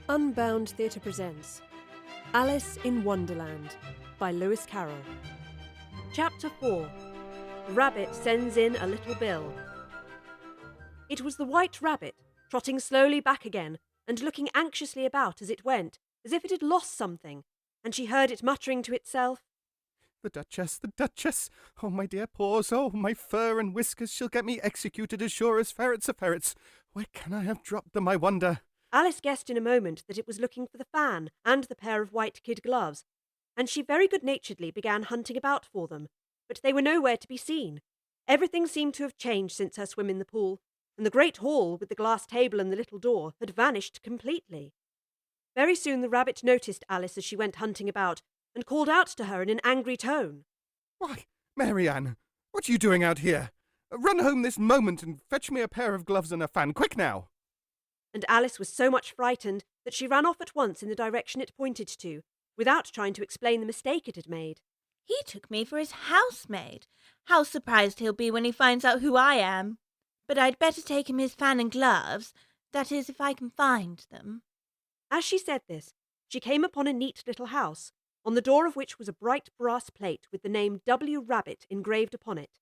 Unbound Theatre presents Alice in Wonderland by Lewis Carroll. Chapter 4. Rabbit Sends in a Little Bill. It was the White Rabbit, trotting slowly back again and looking anxiously about as it went, as if it had lost something, and she heard it muttering to itself, The Duchess, oh my dear paws, oh my fur and whiskers, she'll get me executed as sure as ferrets are ferrets. Where can I have dropped them, I wonder? Alice guessed in a moment that it was looking for the fan and the pair of white kid gloves, and she very good-naturedly began hunting about for them, but they were nowhere to be seen. Everything seemed to have changed since her swim in the pool, and the great hall with the glass table and the little door had vanished completely. Very soon the rabbit noticed Alice as she went hunting about, and called out to her in an angry tone. Why, Marianne, what are you doing out here? Run home this moment and fetch me a pair of gloves and a fan, quick now! And Alice was so much frightened that she ran off at once in the direction it pointed to, without trying to explain the mistake it had made. He took me for his housemaid. How surprised he'll be when he finds out who I am. But I'd better take him his fan and gloves, that is, if I can find them. As she said this, she came upon a neat little house, on the door of which was a bright brass plate with the name W. Rabbit engraved upon it.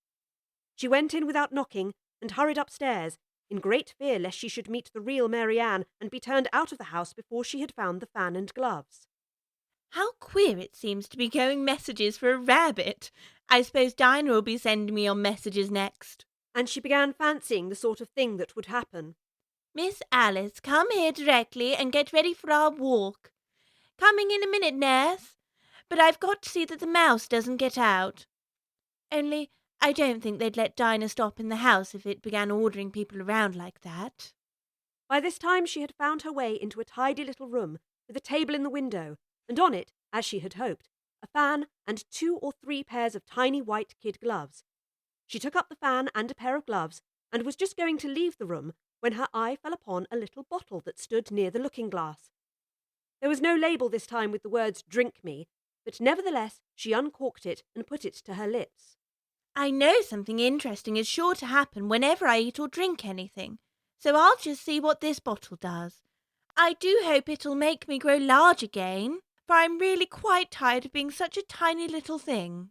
She went in without knocking and hurried upstairs, in great fear lest she should meet the real Marianne and be turned out of the house before she had found the fan and gloves. How queer it seems to be going messages for a rabbit. I suppose Dinah will be sending me on messages next. And she began fancying the sort of thing that would happen. Miss Alice, come here directly and get ready for our walk. Coming in a minute, nurse. But I've got to see that the mouse doesn't get out. Only, I don't think they'd let Dinah stop in the house if it began ordering people around like that. By this time she had found her way into a tidy little room with a table in the window, and on it, as she had hoped, a fan and 2 or 3 pairs of tiny white kid gloves. She took up the fan and a pair of gloves, and was just going to leave the room when her eye fell upon a little bottle that stood near the looking-glass. There was no label this time with the words "Drink me," but nevertheless she uncorked it and put it to her lips. I know something interesting is sure to happen whenever I eat or drink anything, so I'll just see what this bottle does. I do hope it'll make me grow large again, for I'm really quite tired of being such a tiny little thing.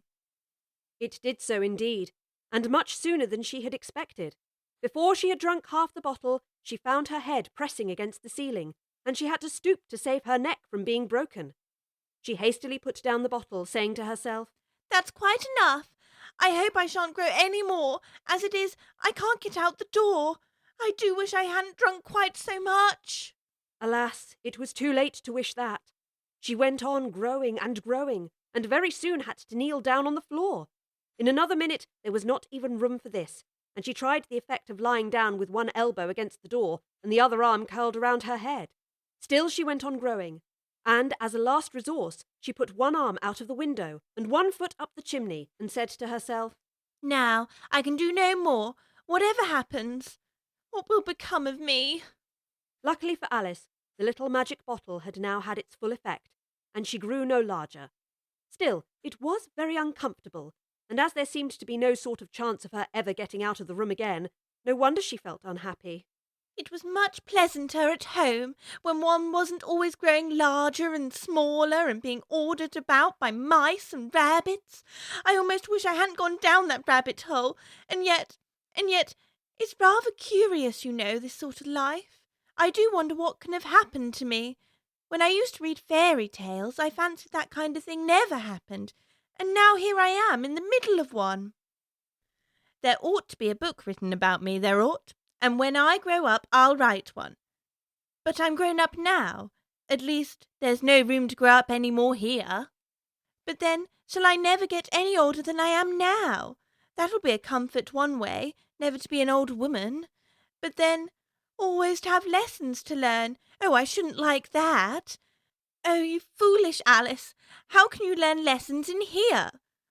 It did so indeed, and much sooner than she had expected. Before she had drunk half the bottle, she found her head pressing against the ceiling, and she had to stoop to save her neck from being broken. She hastily put down the bottle, saying to herself, That's quite enough. I hope I shan't grow any more. As it is, I can't get out the door. I do wish I hadn't drunk quite so much. Alas, it was too late to wish that. She went on growing, and very soon had to kneel down on the floor. In another minute there was not even room for this, and she tried the effect of lying down with one elbow against the door and the other arm curled around her head. Still she went on growing, and as a last resource she put one arm out of the window and one foot up the chimney and said to herself, Now I can do no more, whatever happens. What will become of me? Luckily for Alice, the little magic bottle had now had its full effect, and she grew no larger. Still, it was very uncomfortable, and as there seemed to be no sort of chance of her ever getting out of the room again, no wonder she felt unhappy. It was much pleasanter at home, when one wasn't always growing larger and smaller and being ordered about by mice and rabbits. I almost wish I hadn't gone down that rabbit hole, and yet, it's rather curious, you know, this sort of life. I do wonder what can have happened to me. When I used to read fairy tales, I fancied that kind of thing never happened, and now here I am in the middle of one. There ought to be a book written about me, there ought. And when I grow up, I'll write one. But I'm grown up now. At least, there's no room to grow up any more here. But then, shall I never get any older than I am now? That'll be a comfort one way, never to be an old woman. But then, always to have lessons to learn. Oh, I shouldn't like that. Oh, you foolish Alice, how can you learn lessons in here?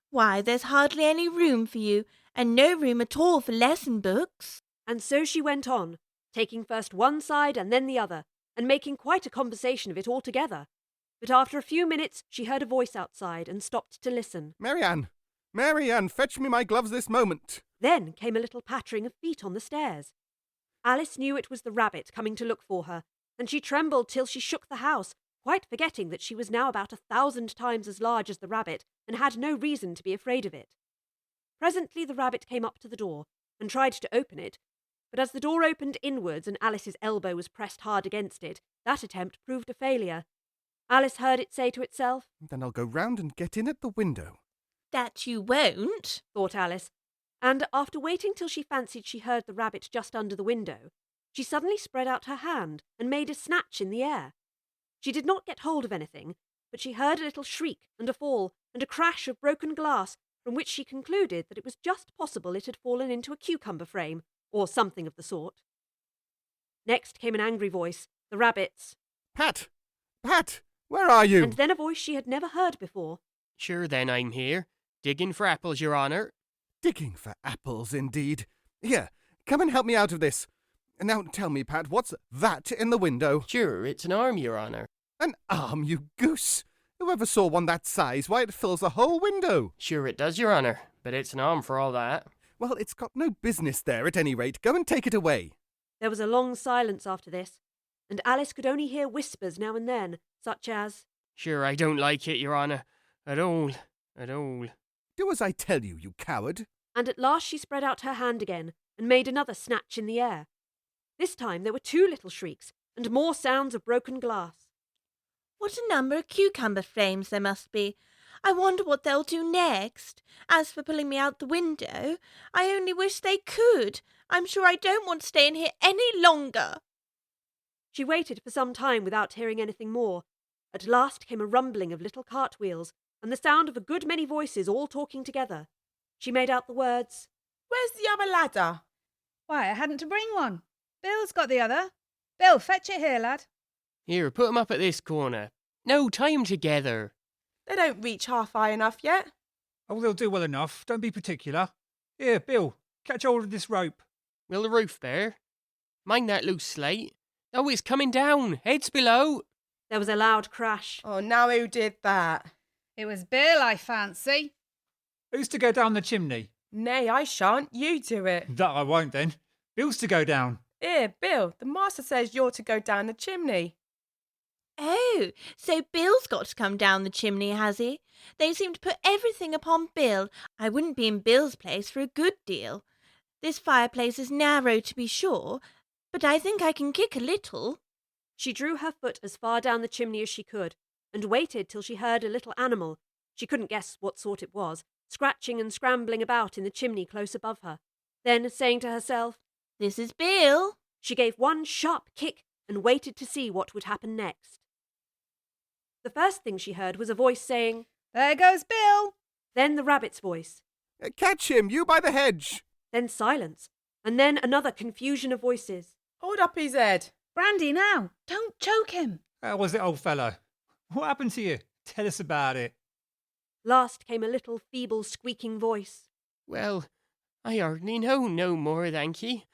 Why, there's hardly any room for you, and no room at all for lesson books. And so she went on, taking first one side and then the other, and making quite a conversation of it altogether. But after a few minutes she heard a voice outside and stopped to listen. Marianne, fetch me my gloves this moment. Then came a little pattering of feet on the stairs. Alice knew it was the rabbit coming to look for her, and she trembled till she shook the house, quite forgetting that she was now about 1,000 times as large as the rabbit and had no reason to be afraid of it. Presently the rabbit came up to the door and tried to open it, but as the door opened inwards and Alice's elbow was pressed hard against it, that attempt proved a failure. Alice heard it say to itself, "Then I'll go round and get in at the window." That you won't, thought Alice, and after waiting till she fancied she heard the rabbit just under the window, she suddenly spread out her hand and made a snatch in the air. She did not get hold of anything, but she heard a little shriek and a fall and a crash of broken glass, from which she concluded that it was just possible it had fallen into a cucumber frame, or something of the sort. Next came an angry voice, the rabbit's. "Pat! Pat! Where are you?" And then a voice she had never heard before. Sure then, I'm here, digging for apples, your honour. Digging for apples, indeed. Here, come and help me out of this. Now tell me, Pat, what's that in the window? Sure, it's an arm, your honour. An arm, you goose! Whoever saw one that size? Why, it fills the whole window. Sure it does, your honour, but it's an arm for all that. Well, it's got no business there, at any rate. Go and take it away. There was a long silence after this, and Alice could only hear whispers now and then, such as, Sure, I don't like it, your honour. At all. Do as I tell you, you coward. and at last she spread out her hand again and made another snatch in the air. This time there were 2 little shrieks and more sounds of broken glass. what a number of cucumber frames there must be. I wonder what they'll do next. As for pulling me out the window, I only wish they could. I'm sure I don't want to stay in here any longer. She waited for some time without hearing anything more. At last came a rumbling of little cartwheels and the sound of a good many voices all talking together. She made out the words, "Where's the other ladder?" Why, I hadn't to bring one. Bill's got the other. Bill, fetch it here, lad. Here, put 'em up at this corner. No, tie 'em together. They don't reach half high enough yet. Oh, they'll do well enough. Don't be particular. Here, Bill, catch hold of this rope. Will the roof bear? Mind that loose slate. Oh, it's coming down. Heads below. There was a loud crash. Oh, now who did that? It was Bill, I fancy. Who's to go down the chimney? Nay, I shan't. You do it. That I won't then. Bill's to go down. Here, Bill, the master says you're to go down the chimney. Oh, so Bill's got to come down the chimney, has he? They seem to put everything upon Bill. I wouldn't be in Bill's place for a good deal. This fireplace is narrow, to be sure, but I think I can kick a little. She drew her foot as far down the chimney as she could, and waited till she heard a little animal, she couldn't guess what sort it was, scratching and scrambling about in the chimney close above her. Then, saying to herself, This is Bill. she gave one sharp kick and waited to see what would happen next. The first thing she heard was a voice saying, There goes Bill. then the rabbit's voice, Catch him, you by the hedge. then silence, and then another confusion of voices. Hold up his head. Brandy now. Don't choke him. How was it, old fellow? What happened to you? Tell us about it. Last came a little feeble squeaking voice. Well, I hardly know no more, thank ye.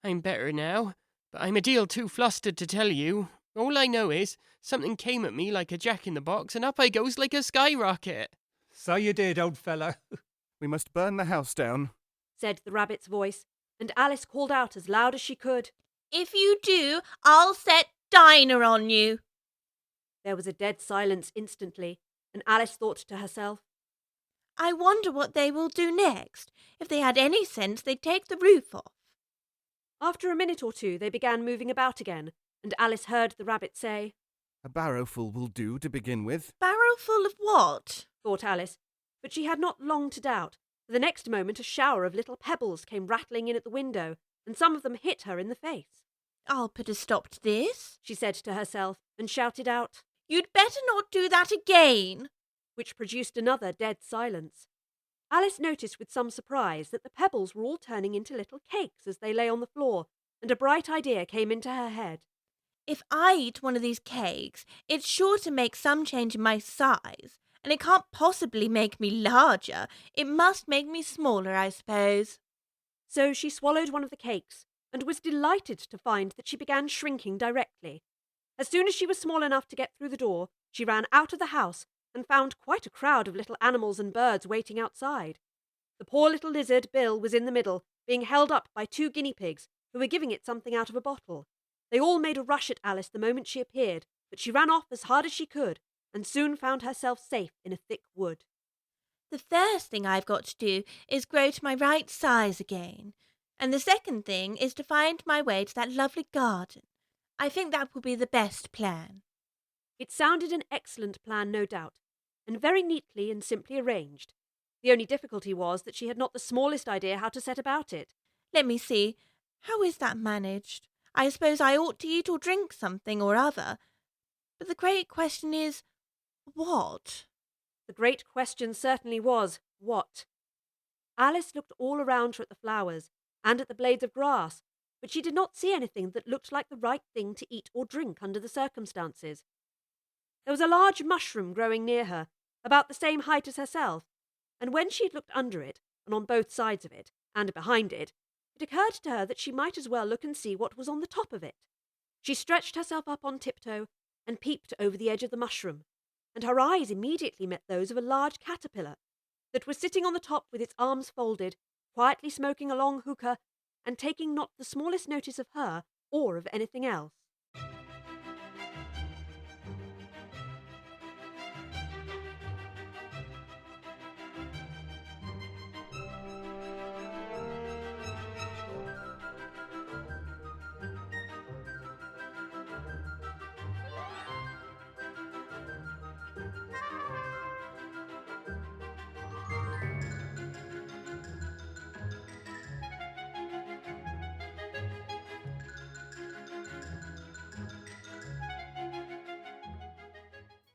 I'm better now, but I'm a deal too flustered to tell you. All I know is, something came at me like a jack-in-the-box, and up I goes like a skyrocket. So you did, old fellow. We must burn the house down. Said the rabbit's voice, and Alice called out as loud as she could. If you do, I'll set Dinah on you. There was a dead silence instantly, and Alice thought to herself, I wonder what they will do next. If they had any sense, they'd take the roof off. After a minute or two, they began moving about again, and Alice heard the rabbit say, A barrowful will do to begin with. Barrel full of what? thought Alice, but she had not long to doubt, for the next moment a shower of little pebbles came rattling in at the window, and some of them hit her in the face. I'll put a stop to this, She said to herself, and shouted out, You'd better not do that again. which produced another dead silence. Alice noticed with some surprise that the pebbles were all turning into little cakes as they lay on the floor, and a bright idea came into her head. If I eat one of these cakes, it's sure to make some change in my size, and it can't possibly make me larger. It must make me smaller, I suppose. So she swallowed one of the cakes, and was delighted to find that she began shrinking directly. As soon as she was small enough to get through the door, she ran out of the house and found quite a crowd of little animals and birds waiting outside. The poor little lizard, Bill, was in the middle, being held up by 2 guinea pigs, who were giving it something out of a bottle. They all made a rush at Alice the moment she appeared, but she ran off as hard as she could and soon found herself safe in a thick wood. The first thing I've got to do is grow to my right size again. And the second thing is to find my way to that lovely garden. I think that will be the best plan. It sounded an excellent plan, no doubt, and very neatly and simply arranged. The only difficulty was that she had not the smallest idea how to set about it. Let me see. How is that managed? I suppose I ought to eat or drink something or other. But the great question is, what? The great question certainly was, what? Alice looked all around her at the flowers and at the blades of grass, but she did not see anything that looked like the right thing to eat or drink under the circumstances. There was a large mushroom growing near her, about the same height as herself, and when she had looked under it, and on both sides of it, and behind it, it occurred to her that she might as well look and see what was on the top of it. She stretched herself up on tiptoe and peeped over the edge of the mushroom, and her eyes immediately met those of a large caterpillar that was sitting on the top with its arms folded, quietly smoking a long hookah, and taking not the smallest notice of her or of anything else.